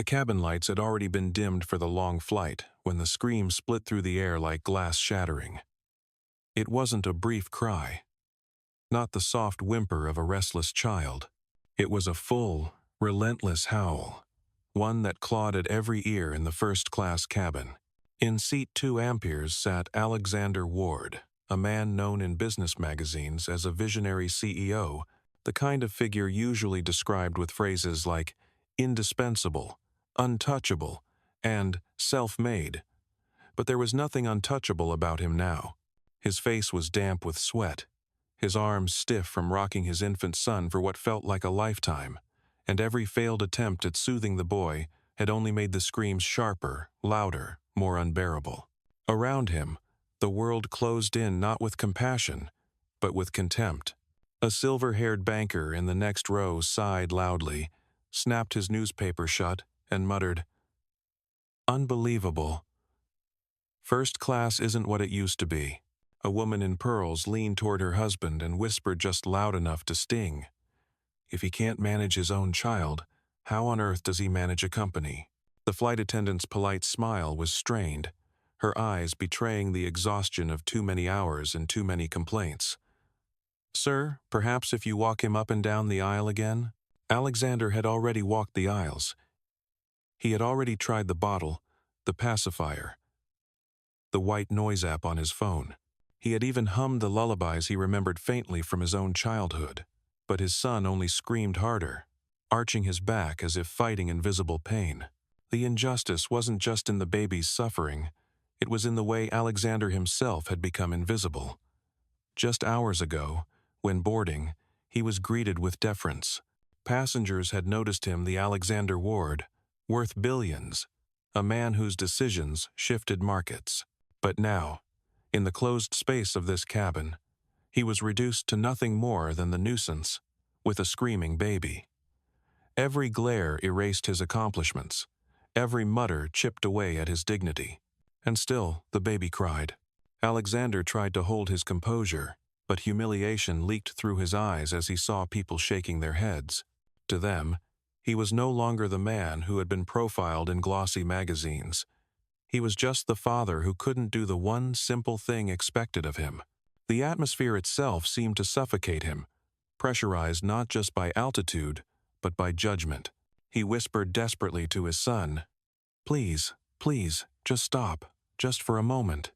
The cabin lights had already been dimmed for the long flight when the scream split through the air like glass shattering. It wasn't a brief cry, not the soft whimper of a restless child. It was a full, relentless howl, one that clawed at every ear in the first-class cabin. In seat 2 amperes sat Alexander Ward, a man known in business magazines as a visionary CEO, the kind of figure usually described with phrases like indispensable, untouchable, and self-made. But there was nothing untouchable about him now. His face was damp with sweat, his arms stiff from rocking his infant son for what felt like a lifetime, and every failed attempt at soothing the boy had only made the screams sharper, louder, more unbearable. Around him, the world closed in not with compassion, but with contempt. A silver-haired banker in the next row sighed loudly, snapped his newspaper shut, and muttered, "Unbelievable. First class isn't what it used to be." A woman in pearls leaned toward her husband and whispered just loud enough to sting, "If he can't manage his own child, how on earth does he manage a company?" The flight attendant's polite smile was strained, her eyes betraying the exhaustion of too many hours and too many complaints. "Sir, perhaps if you walk him up and down the aisle again?" Alexander had already walked the aisles. He had already tried the bottle, the pacifier, the white noise app on his phone. He had even hummed the lullabies he remembered faintly from his own childhood. But his son only screamed harder, arching his back as if fighting invisible pain. The injustice wasn't just in the baby's suffering, it was in the way Alexander himself had become invisible. Just hours ago, when boarding, he was greeted with deference. Passengers had noticed him the Alexander Ward, worth billions, a man whose decisions shifted markets. But now, in the closed space of this cabin, he was reduced to nothing more than the nuisance, with a screaming baby. Every glare erased his accomplishments, every mutter chipped away at his dignity. And still, the baby cried. Alexander tried to hold his composure, but humiliation leaked through his eyes as he saw people shaking their heads. To them, he was no longer the man who had been profiled in glossy magazines. He was just the father who couldn't do the one simple thing expected of him. The atmosphere itself seemed to suffocate him, pressurized not just by altitude, but by judgment. He whispered desperately to his son, "Please, please, just stop, just for a moment."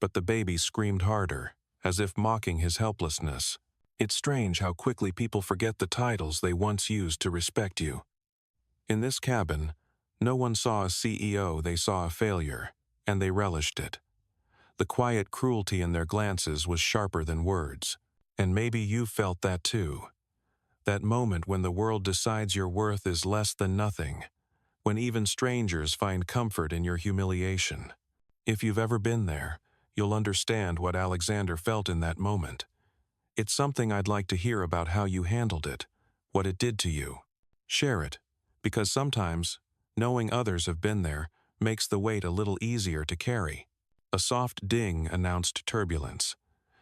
But the baby screamed harder, as if mocking his helplessness. It's strange how quickly people forget the titles they once used to respect you. In this cabin, no one saw a CEO, they saw a failure, and they relished it. The quiet cruelty in their glances was sharper than words. And maybe you felt that too. That moment when the world decides your worth is less than nothing, when even strangers find comfort in your humiliation. If you've ever been there, you'll understand what Alexander felt in that moment. It's something I'd like to hear about how you handled it, what it did to you. Share it, because sometimes knowing others have been there makes the weight a little easier to carry. A soft ding announced turbulence,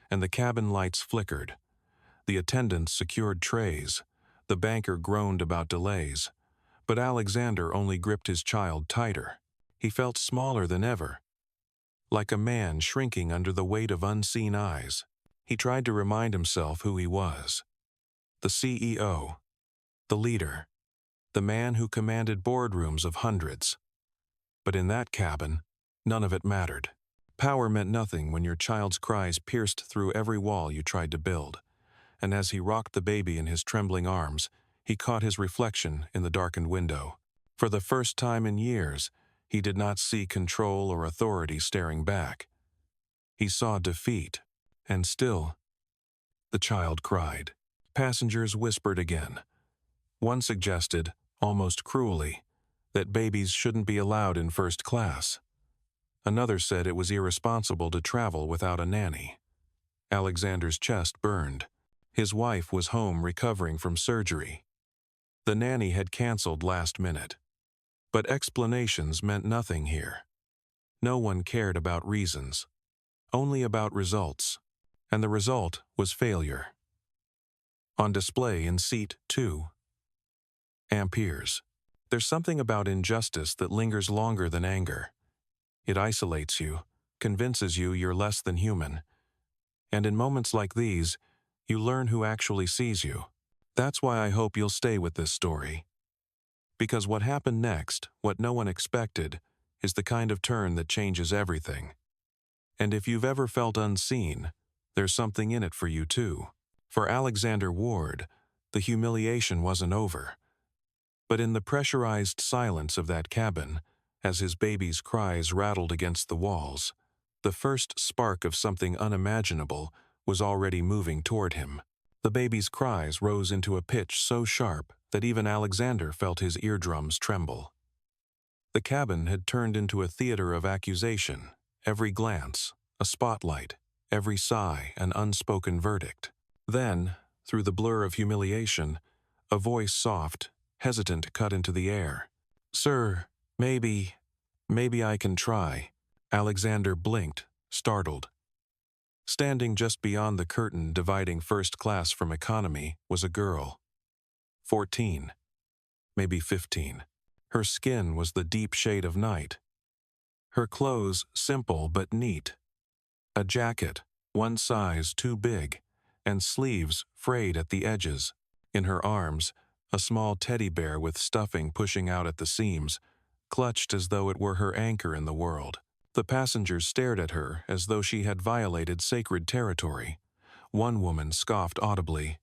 and the cabin lights flickered. The attendants secured trays. The banker groaned about delays. But Alexander only gripped his child tighter. He felt smaller than ever, like a man shrinking under the weight of unseen eyes. He tried to remind himself who he was. The CEO, the leader, the man who commanded boardrooms of hundreds. But in that cabin, none of it mattered. Power meant nothing when your child's cries pierced through every wall you tried to build. And as he rocked the baby in his trembling arms, he caught his reflection in the darkened window. For the first time in years, he did not see control or authority staring back. He saw defeat, and still, the child cried. Passengers whispered again. One suggested, almost cruelly, that babies shouldn't be allowed in first class. Another said it was irresponsible to travel without a nanny. Alexander's chest burned. His wife was home recovering from surgery. The nanny had canceled last minute. But explanations meant nothing here. No one cared about reasons, only about results. And the result was failure. On display in seat 2 amperes, There's something about injustice that lingers longer than anger. It isolates you, convinces you you're less than human. And in moments like these, you learn who actually sees you. That's why I hope you'll stay with this story. Because what happened next, what no one expected, is the kind of turn that changes everything. And if you've ever felt unseen, there's something in it for you too. For Alexander Ward, the humiliation wasn't over. But in the pressurized silence of that cabin, as his baby's cries rattled against the walls, the first spark of something unimaginable was already moving toward him. The baby's cries rose into a pitch so sharp that even Alexander felt his eardrums tremble. The cabin had turned into a theater of accusation, every glance a spotlight, every sigh an unspoken verdict. Then, through the blur of humiliation, a voice soft, hesitant cut into the air. "Sir, maybe I can try." Alexander blinked, startled. Standing just beyond the curtain dividing first class from economy was a girl. 14, maybe 15. Her skin was the deep shade of night. Her clothes simple but neat. A jacket, one size too big, and sleeves frayed at the edges. In her arms, a small teddy bear with stuffing pushing out at the seams, clutched as though it were her anchor in the world. The passengers stared at her as though she had violated sacred territory. One woman scoffed audibly.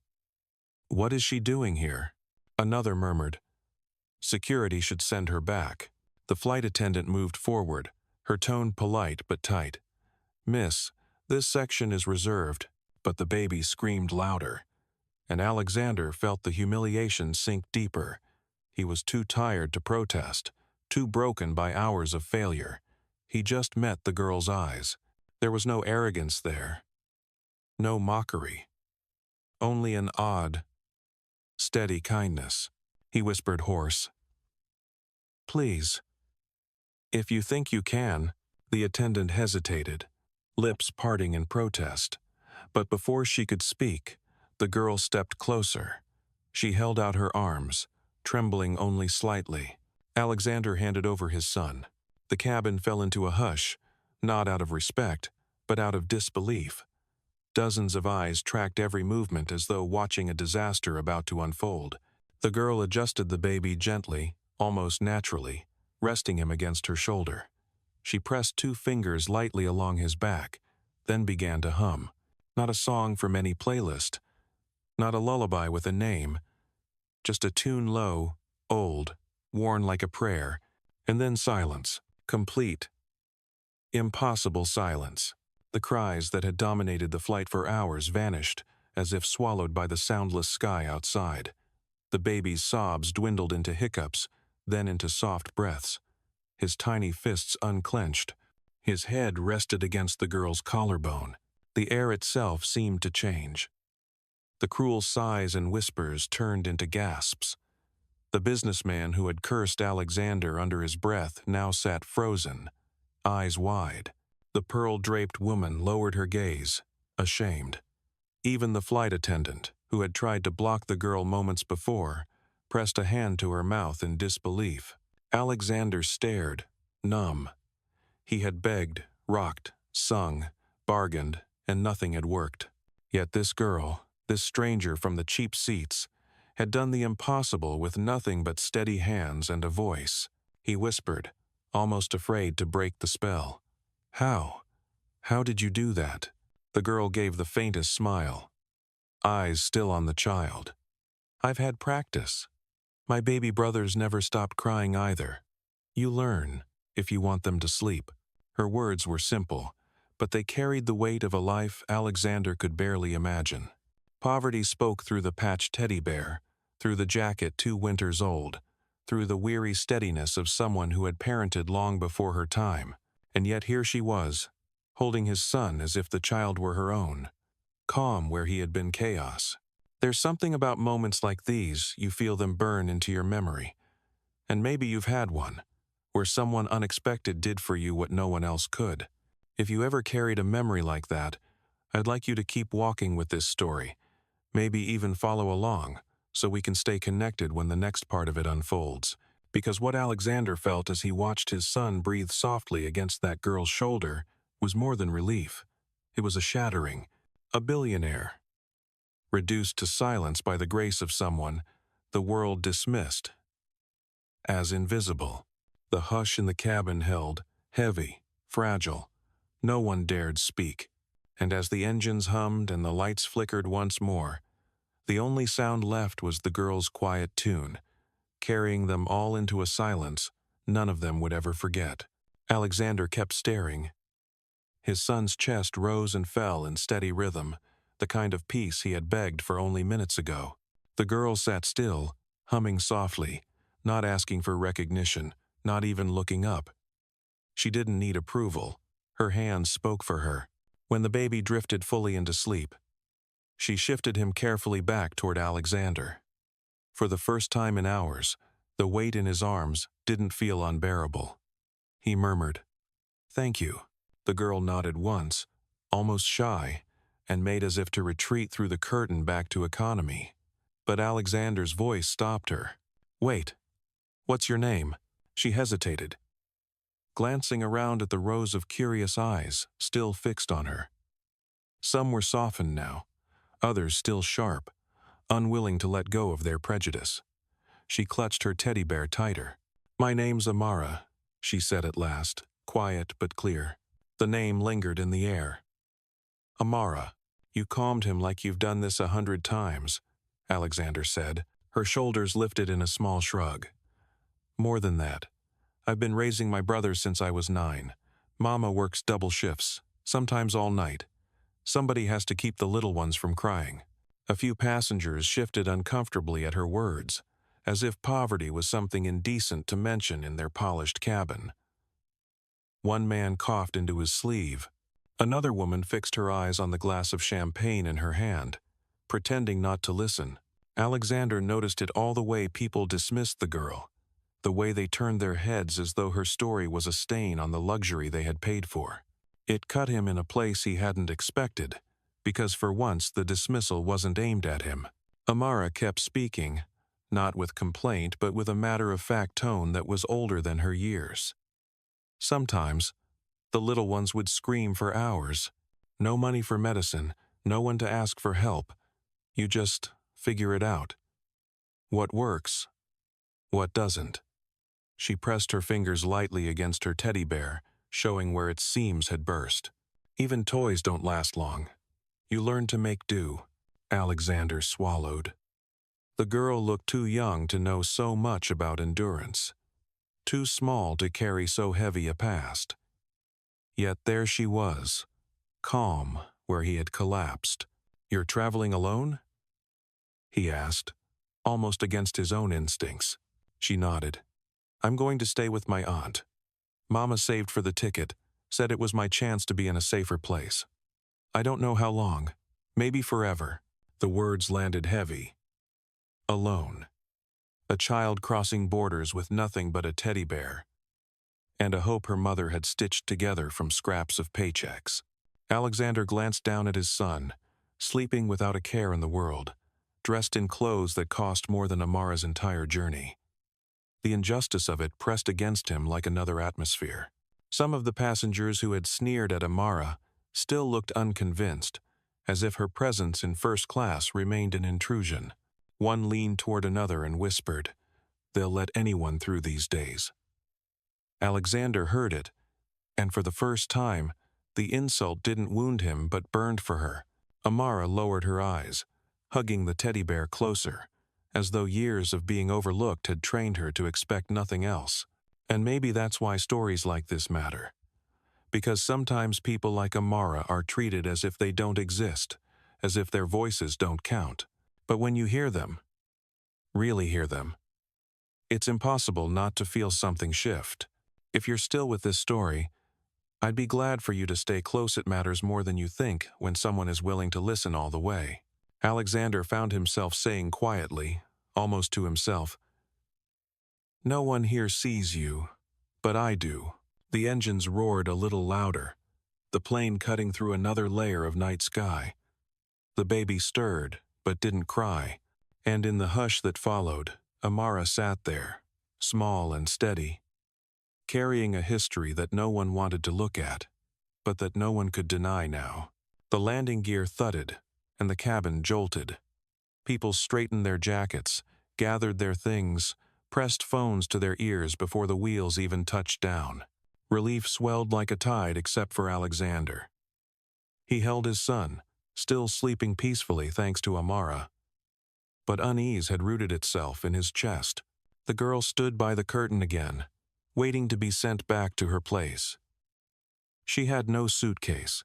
"What is she doing here?" Another murmured, "Security should send her back." The flight attendant moved forward, her tone polite but tight. "Miss, this section is reserved." But the baby screamed louder, and Alexander felt the humiliation sink deeper. He was too tired to protest, too broken by hours of failure. He just met the girl's eyes. There was no arrogance there, no mockery, only an odd, steady kindness. He whispered hoarse, "Please, if you think you can." The attendant hesitated, lips parting in protest. But before she could speak, the girl stepped closer. She held out her arms, trembling only slightly. Alexander handed over his son. The cabin fell into a hush, not out of respect, but out of disbelief. Dozens of eyes tracked every movement as though watching a disaster about to unfold. The girl adjusted the baby gently, almost naturally, resting him against her shoulder. She pressed 2 fingers lightly along his back, then began to hum. Not a song from any playlist, not a lullaby with a name, just a tune low, old, worn like a prayer, and then silence, complete, impossible silence. The cries that had dominated the flight for hours vanished, as if swallowed by the soundless sky outside. The baby's sobs dwindled into hiccups, then into soft breaths. His tiny fists unclenched. His head rested against the girl's collarbone. The air itself seemed to change. The cruel sighs and whispers turned into gasps. The businessman who had cursed Alexander under his breath now sat frozen, eyes wide. The pearl-draped woman lowered her gaze, ashamed. Even the flight attendant, who had tried to block the girl moments before, pressed a hand to her mouth in disbelief. Alexander stared, numb. He had begged, rocked, sung, bargained, and nothing had worked. Yet this girl, this stranger from the cheap seats, had done the impossible with nothing but steady hands and a voice. He whispered, almost afraid to break the spell. "How? How did you do that?" The girl gave the faintest smile, eyes still on the child. "I've had practice. My baby brothers never stopped crying either. You learn, if you want them to sleep." Her words were simple, but they carried the weight of a life Alexander could barely imagine. Poverty spoke through the patched teddy bear, through the jacket 2 winters old, through the weary steadiness of someone who had parented long before her time. And yet here she was, holding his son as if the child were her own, calm where he had been chaos. There's something about moments like these, you feel them burn into your memory. And maybe you've had one, where someone unexpected did for you what no one else could. If you ever carried a memory like that, I'd like you to keep walking with this story, maybe even follow along, so we can stay connected when the next part of it unfolds. Because what Alexander felt as he watched his son breathe softly against that girl's shoulder was more than relief. It was a shattering. A billionaire, reduced to silence by the grace of someone the world dismissed as invisible. The hush in the cabin held, heavy, fragile. No one dared speak, and as the engines hummed and the lights flickered once more, the only sound left was the girl's quiet tune, carrying them all into a silence none of them would ever forget. Alexander kept staring. His son's chest rose and fell in steady rhythm, the kind of peace he had begged for only minutes ago. The girl sat still, humming softly, not asking for recognition, not even looking up. She didn't need approval. Her hands spoke for her. When the baby drifted fully into sleep, she shifted him carefully back toward Alexander. For the first time in hours, the weight in his arms didn't feel unbearable. He murmured, "Thank you." The girl nodded once, almost shy, and made as if to retreat through the curtain back to economy. But Alexander's voice stopped her. "Wait. What's your name?" She hesitated, glancing around at the rows of curious eyes still fixed on her. Some were softened now, others still sharp, unwilling to let go of their prejudice. She clutched her teddy bear tighter. "My name's Amara," she said at last, quiet but clear. The name lingered in the air. "Amara, you calmed him like you've done this 100 times," Alexander said, her shoulders lifted in a small shrug. "More than that. I've been raising my brother since I was 9. Mama works double shifts, sometimes all night. Somebody has to keep the little ones from crying." A few passengers shifted uncomfortably at her words, as if poverty was something indecent to mention in their polished cabin. One man coughed into his sleeve. Another woman fixed her eyes on the glass of champagne in her hand, pretending not to listen. Alexander noticed it all the way people dismissed the girl, the way they turned their heads as though her story was a stain on the luxury they had paid for. It cut him in a place he hadn't expected, because for once the dismissal wasn't aimed at him. Amara kept speaking, not with complaint but with a matter-of-fact tone that was older than her years. Sometimes, the little ones would scream for hours. No money for medicine, no one to ask for help. You just figure it out. What works, what doesn't. She pressed her fingers lightly against her teddy bear, showing where its seams had burst. "Even toys don't last long. You learn to make do." Alexander swallowed. The girl looked too young to know so much about endurance, too small to carry so heavy a past. Yet there she was, calm where he had collapsed. "You're traveling alone?" he asked, almost against his own instincts. She nodded. "I'm going to stay with my aunt. Mama saved for the ticket, said it was my chance to be in a safer place. I don't know how long, maybe forever." The words landed heavy. Alone. A child crossing borders with nothing but a teddy bear, and a hope her mother had stitched together from scraps of paychecks. Alexander glanced down at his son, sleeping without a care in the world, dressed in clothes that cost more than Amara's entire journey. The injustice of it pressed against him like another atmosphere. Some of the passengers who had sneered at Amara still looked unconvinced, as if her presence in first class remained an intrusion. One leaned toward another and whispered, "They'll let anyone through these days." Alexander heard it, and for the first time, the insult didn't wound him but burned for her. Amara lowered her eyes, hugging the teddy bear closer, as though years of being overlooked had trained her to expect nothing else. And maybe that's why stories like this matter. Because sometimes people like Amara are treated as if they don't exist, as if their voices don't count. But when you hear them, really hear them, it's impossible not to feel something shift. If you're still with this story, I'd be glad for you to stay close. It matters more than you think when someone is willing to listen all the way. Alexander found himself saying quietly, almost to himself, "No one here sees you, but I do." The engines roared a little louder, the plane cutting through another layer of night sky. The baby stirred, but didn't cry, and in the hush that followed, Amara sat there, small and steady, carrying a history that no one wanted to look at, but that no one could deny now. The landing gear thudded, and the cabin jolted. People straightened their jackets, gathered their things, pressed phones to their ears before the wheels even touched down. Relief swelled like a tide except for Alexander. He held his son, still sleeping peacefully thanks to Amara. But unease had rooted itself in his chest. The girl stood by the curtain again, waiting to be sent back to her place. She had no suitcase,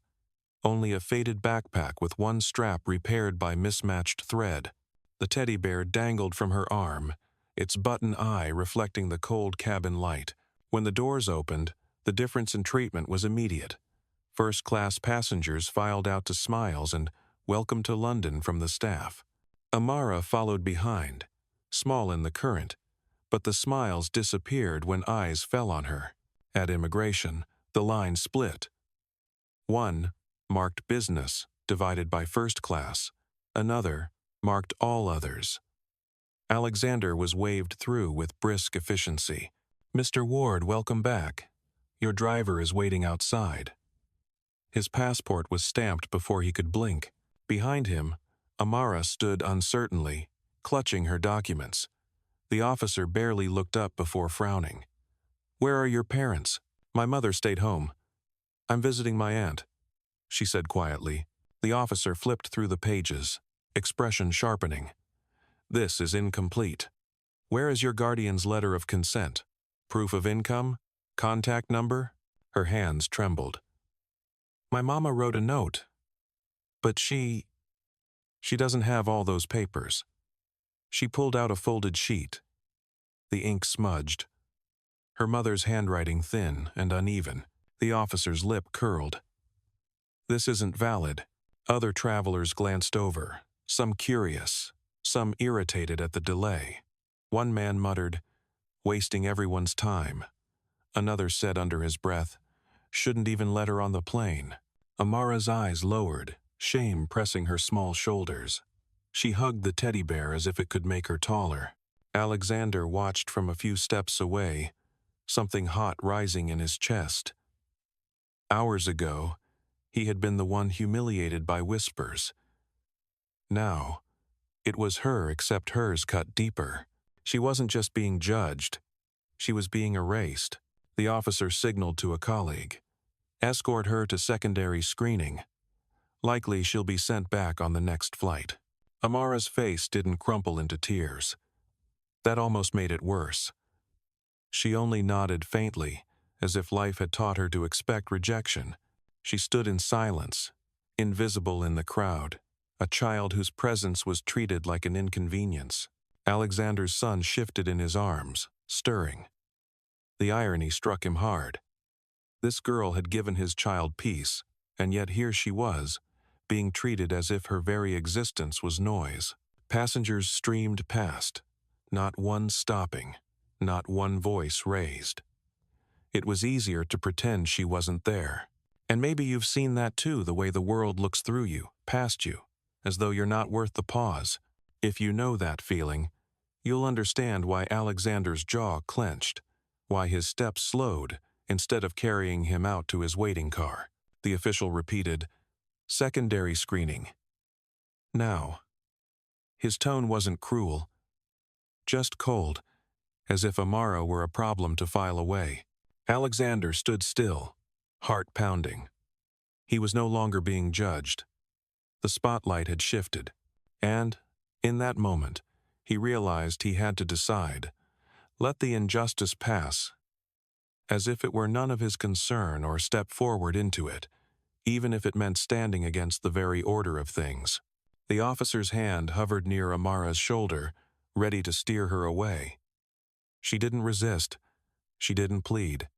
only a faded backpack with one strap repaired by mismatched thread. The teddy bear dangled from her arm, its button eye reflecting the cold cabin light. When the doors opened, the difference in treatment was immediate. First-class passengers filed out to smiles and "Welcome to London" from the staff. Amara followed behind, small in the current, but the smiles disappeared when eyes fell on her. At immigration, the line split. One marked business, divided by first class. Another marked all others. Alexander was waved through with brisk efficiency. "Mr. Ward, welcome back. Your driver is waiting outside." His passport was stamped before he could blink. Behind him, Amara stood uncertainly, clutching her documents. The officer barely looked up before frowning. "Where are your parents?" "My mother stayed home. I'm visiting my aunt," she said quietly. The officer flipped through the pages, expression sharpening. "This is incomplete. Where is your guardian's letter of consent? Proof of income? Contact number?" Her hands trembled. "My mama wrote a note, but she doesn't have all those papers." She pulled out a folded sheet. The ink smudged. Her mother's handwriting thin and uneven. The officer's lip curled. "This isn't valid." Other travelers glanced over, some curious, some irritated at the delay. One man muttered, "Wasting everyone's time." Another said under his breath, "Shouldn't even let her on the plane." Amara's eyes lowered, shame pressing her small shoulders. She hugged the teddy bear as if it could make her taller. Alexander watched from a few steps away, something hot rising in his chest. Hours ago, he had been the one humiliated by whispers. Now, it was her, except hers cut deeper. She wasn't just being judged, she was being erased. The officer signaled to a colleague. "Escort her to secondary screening. Likely she'll be sent back on the next flight." Amara's face didn't crumple into tears. That almost made it worse. She only nodded faintly, as if life had taught her to expect rejection. She stood in silence, invisible in the crowd, a child whose presence was treated like an inconvenience. Alexander's son shifted in his arms, stirring. The irony struck him hard. This girl had given his child peace, and yet here she was, being treated as if her very existence was noise. Passengers streamed past, not one stopping, not one voice raised. It was easier to pretend she wasn't there. And maybe you've seen that too, the way the world looks through you, past you, as though you're not worth the pause. If you know that feeling, you'll understand why Alexander's jaw clenched, why his steps slowed instead of carrying him out to his waiting car. The official repeated, "Secondary screening. Now." His tone wasn't cruel, just cold, as if Amara were a problem to file away. Alexander stood still, heart pounding. He was no longer being judged. The spotlight had shifted, and, in that moment, he realized he had to decide. Let the injustice pass, as if it were none of his concern, or step forward into it, even if it meant standing against the very order of things. The officer's hand hovered near Amara's shoulder, ready to steer her away. She didn't resist. She didn't plead.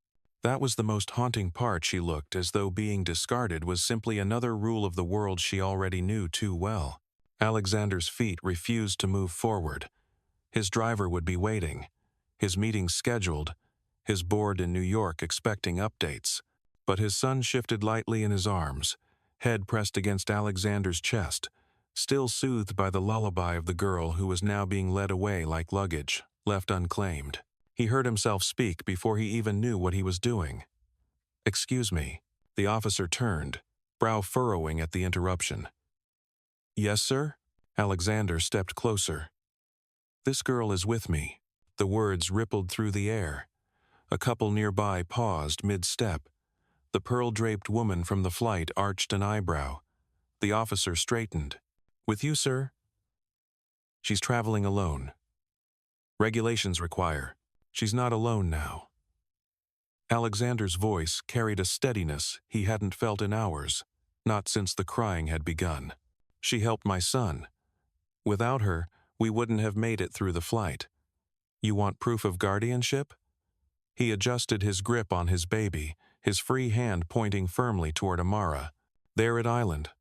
That was the most haunting part. She looked as though being discarded was simply another rule of the world she already knew too well. Alexander's feet refused to move forward. His driver would be waiting, his meeting scheduled, his board in New York expecting updates. But his son shifted lightly in his arms, head pressed against Alexander's chest, still soothed by the lullaby of the girl who was now being led away like luggage, left unclaimed. He heard himself speak before he even knew what he was doing. "Excuse me." The officer turned, brow furrowing at the interruption. "Yes, sir?" Alexander stepped closer. "This girl is with me." The words rippled through the air. A couple nearby paused mid-step. The pearl-draped woman from the flight arched an eyebrow. The officer straightened. "With you, sir?" "She's traveling alone. Regulations require. She's not alone now." Alexander's voice carried a steadiness he hadn't felt in hours, not since the crying had begun. "She helped my son. Without her, we wouldn't have made it through the flight. You want proof of guardianship?" He adjusted his grip on his baby, his free hand pointing firmly toward Amara. "There at Island.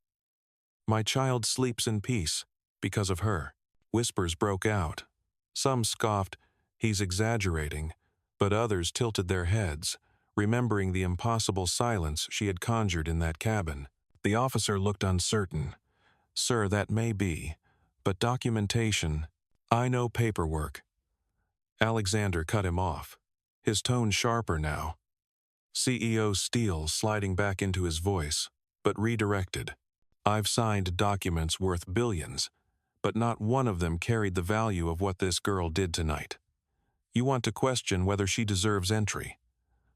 My child sleeps in peace, because of her." Whispers broke out. Some scoffed, "He's exaggerating," but others tilted their heads, remembering the impossible silence she had conjured in that cabin. The officer looked uncertain. "Sir, that may be, but documentation—" "I know paperwork." Alexander cut him off, his tone sharper now. CEO steel sliding back into his voice, but redirected. "I've signed documents worth billions, but not one of them carried the value of what this girl did tonight. You want to question whether she deserves entry?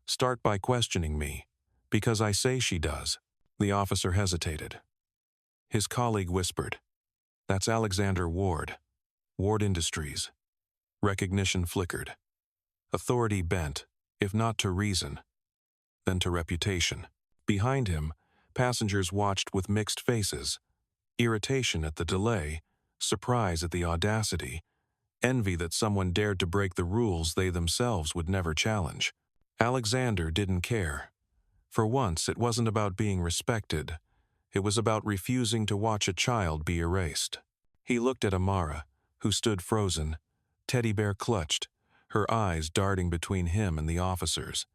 Start by questioning me, because I say she does." The officer hesitated. His colleague whispered, "That's Alexander Ward, Ward Industries." Recognition flickered. Authority bent, if not to reason, then to reputation. Behind him, passengers watched with mixed faces, irritation at the delay, surprise at the audacity, envy that someone dared to break the rules they themselves would never challenge. Alexander didn't care. For once, it wasn't about being respected. It was about refusing to watch a child be erased. He looked at Amara, who stood frozen, teddy bear clutched, her eyes darting between him and the officers.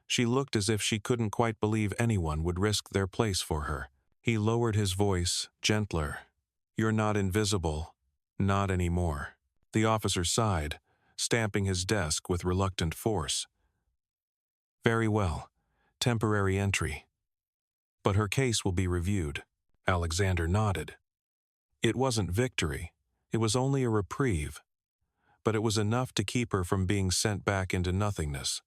She looked as if she couldn't quite believe anyone would risk their place for her. He lowered his voice, gentler. "You're not invisible. Not anymore." The officer sighed, stamping his desk with reluctant force. "Very well. Temporary entry. But her case will be reviewed." Alexander nodded. It wasn't victory. It was only a reprieve. But it was enough to keep her from being sent back into nothingness.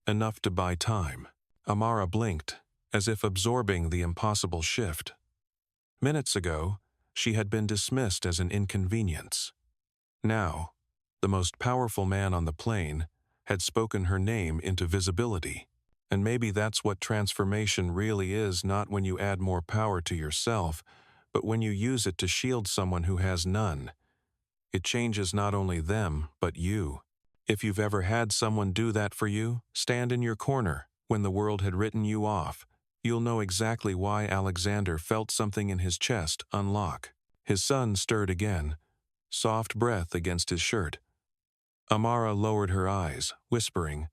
Enough to buy time. Amara blinked, as if absorbing the impossible shift. Minutes ago, she had been dismissed as an inconvenience. Now, the most powerful man on the plane had spoken her name into visibility. And maybe that's what transformation really is, not when you add more power to yourself, but when you use it to shield someone who has none. It changes not only them, but you. If you've ever had someone do that for you, stand in your corner when the world had written you off. You'll know exactly why Alexander felt something in his chest unlock. His son stirred again, soft breath against his shirt. Amara lowered her eyes, whispering,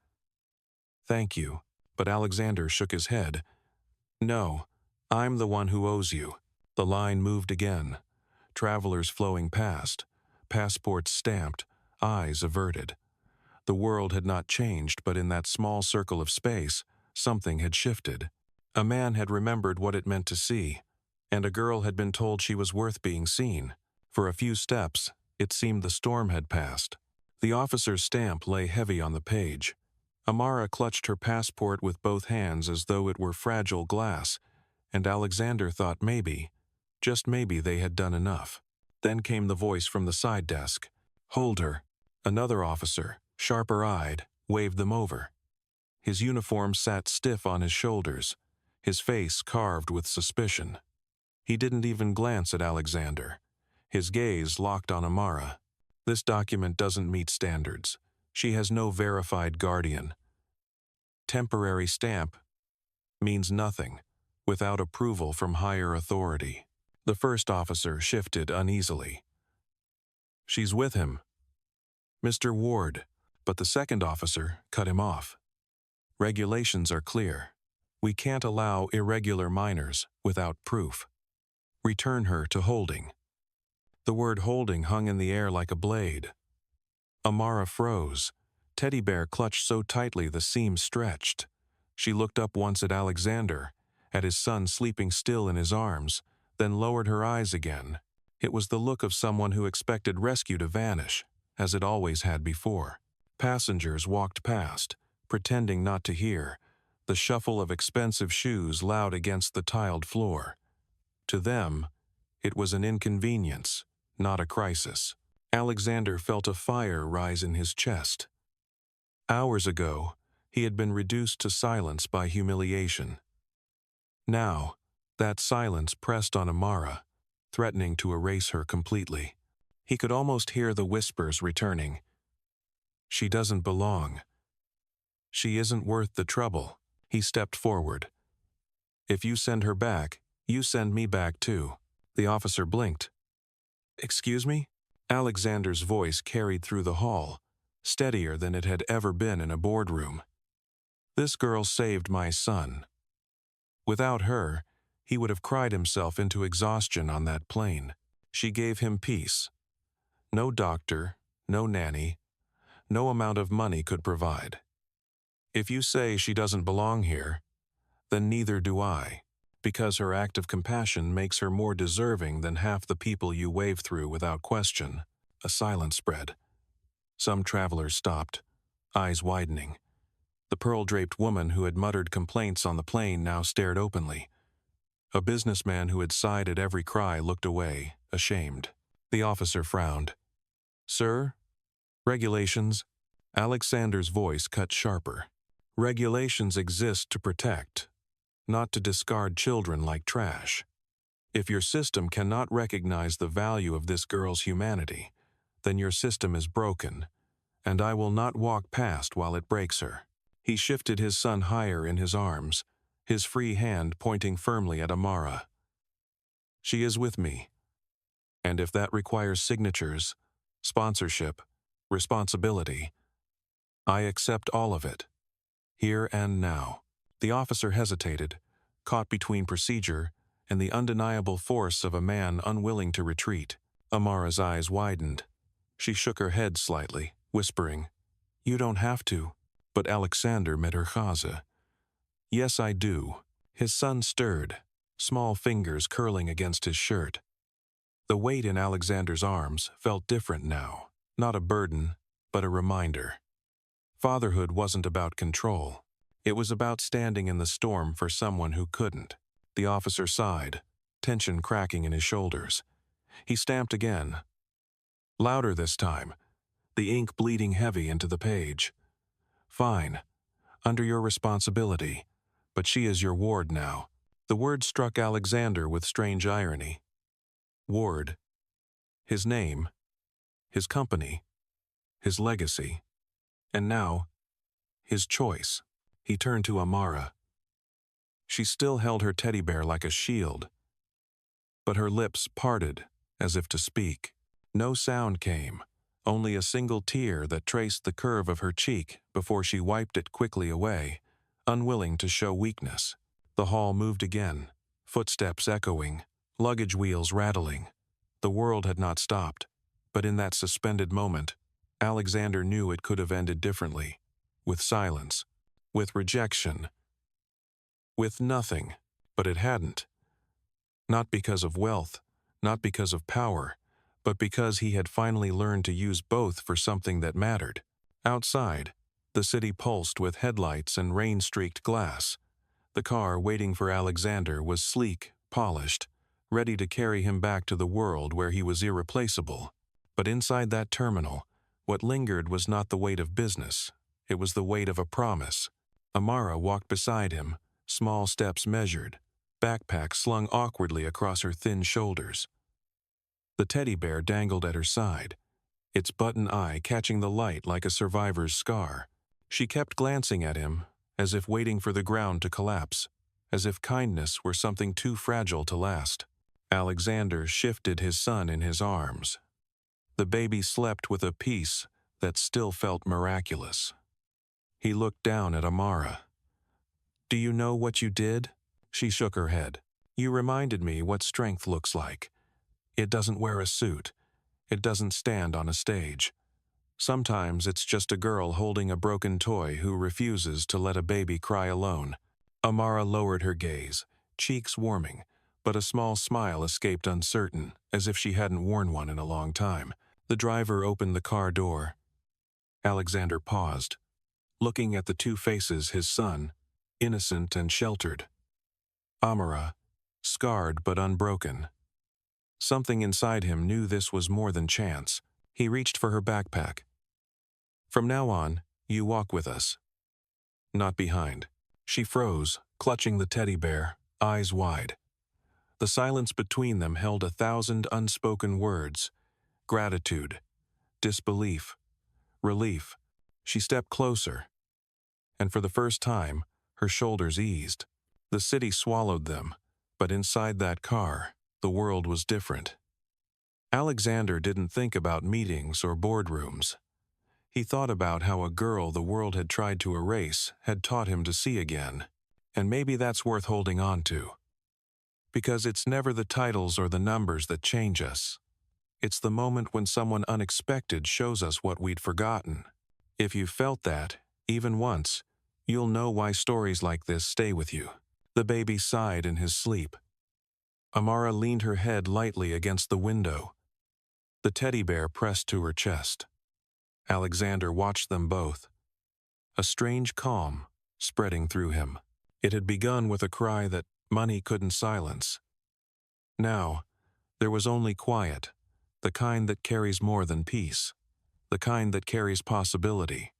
"Thank you," but Alexander shook his head. "No, I'm the one who owes you." The line moved again, travelers flowing past, passports stamped, eyes averted. The world had not changed, but in that small circle of space, something had shifted. A man had remembered what it meant to see, and a girl had been told she was worth being seen. For a few steps, it seemed the storm had passed. The officer's stamp lay heavy on the page. Amara clutched her passport with both hands as though it were fragile glass, and Alexander thought maybe, just maybe, they had done enough. Then came the voice from the side desk. "Hold her." Another officer, sharper-eyed, waved them over. His uniform sat stiff on his shoulders, his face carved with suspicion. He didn't even glance at Alexander. His gaze locked on Amara. "This document doesn't meet standards. She has no verified guardian. Temporary stamp means nothing without approval from higher authority." The first officer shifted uneasily. "She's with him, Mr. Ward," but the second officer cut him off. "Regulations are clear. We can't allow irregular minors without proof. Return her to holding." The word holding hung in the air like a blade. Amara froze, teddy bear clutched so tightly the seam stretched. She looked up once at Alexander, at his son sleeping still in his arms, then lowered her eyes again. It was the look of someone who expected rescue to vanish, as it always had before. Passengers walked past, pretending not to hear, the shuffle of expensive shoes loud against the tiled floor. To them, it was an inconvenience, not a crisis. Alexander felt a fire rise in his chest. Hours ago, he had been reduced to silence by humiliation. Now, that silence pressed on Amara, threatening to erase her completely. He could almost hear the whispers returning. She doesn't belong. She isn't worth the trouble. He stepped forward. If you send her back, you send me back too. The officer blinked. Excuse me? Alexander's voice carried through the hall, steadier than it had ever been in a boardroom. This girl saved my son. Without her, he would have cried himself into exhaustion on that plane. She gave him peace. No doctor, no nanny, no amount of money could provide. If you say she doesn't belong here, then neither do I, because her act of compassion makes her more deserving than half the people you wave through without question. A silence spread. Some travelers stopped, eyes widening. The pearl-draped woman who had muttered complaints on the plane now stared openly. A businessman who had sighed at every cry looked away, ashamed. The officer frowned. Sir? Regulations? Alexander's voice cut sharper. Regulations exist to protect, not to discard children like trash. If your system cannot recognize the value of this girl's humanity, then your system is broken, and I will not walk past while it breaks her. He shifted his son higher in his arms, his free hand pointing firmly at Amara. She is with me, and if that requires signatures, sponsorship, responsibility, I accept all of it, here and now. The officer hesitated, caught between procedure and the undeniable force of a man unwilling to retreat. Amara's eyes widened. She shook her head slightly, whispering, You don't have to. But Alexander met her chaza. Yes, I do. His son stirred, small fingers curling against his shirt. The weight in Alexander's arms felt different now, not a burden, but a reminder. Fatherhood wasn't about control. It was about standing in the storm for someone who couldn't. The officer sighed, tension cracking in his shoulders. He stamped again. Louder this time, the ink bleeding heavy into the page. Fine, under your responsibility, but she is your ward now. The word struck Alexander with strange irony. Ward. His name, his company, his legacy, and now, his choice. He turned to Amara. She still held her teddy bear like a shield, but her lips parted as if to speak. No sound came, only a single tear that traced the curve of her cheek before she wiped it quickly away, unwilling to show weakness. The hall moved again, footsteps echoing, luggage wheels rattling. The world had not stopped, but in that suspended moment, Alexander knew it could have ended differently, with silence, with rejection, with nothing, but it hadn't. Not because of wealth, not because of power, but because he had finally learned to use both for something that mattered. Outside, the city pulsed with headlights and rain-streaked glass. The car waiting for Alexander was sleek, polished, ready to carry him back to the world where he was irreplaceable. But inside that terminal, what lingered was not the weight of business. It was the weight of a promise. Amara walked beside him, small steps measured, backpack slung awkwardly across her thin shoulders. The teddy bear dangled at her side, its button eye catching the light like a survivor's scar. She kept glancing at him, as if waiting for the ground to collapse, as if kindness were something too fragile to last. Alexander shifted his son in his arms. The baby slept with a peace that still felt miraculous. He looked down at Amara. Do you know what you did? She shook her head. You reminded me what strength looks like. It doesn't wear a suit. It doesn't stand on a stage. Sometimes it's just a girl holding a broken toy who refuses to let a baby cry alone. Amara lowered her gaze, cheeks warming, but a small smile escaped uncertain, as if she hadn't worn one in a long time. The driver opened the car door. Alexander paused, looking at the two faces his son, innocent and sheltered. Amara, scarred but unbroken. Something inside him knew this was more than chance. He reached for her backpack. "From now on, you walk with us." "Not behind." She froze, clutching the teddy bear, eyes wide. The silence between them held 1,000 unspoken words: gratitude, disbelief, relief. She stepped closer, and for the first time, her shoulders eased. The city swallowed them, but inside that car, the world was different. Alexander didn't think about meetings or boardrooms. He thought about how a girl the world had tried to erase had taught him to see again. And maybe that's worth holding on to. Because it's never the titles or the numbers that change us. It's the moment when someone unexpected shows us what we'd forgotten. If you've felt that, even once, you'll know why stories like this stay with you. The baby sighed in his sleep. Amara leaned her head lightly against the window. The teddy bear pressed to her chest. Alexander watched them both. A strange calm spreading through him. It had begun with a cry that money couldn't silence. Now, there was only quiet, the kind that carries more than peace, the kind that carries possibility.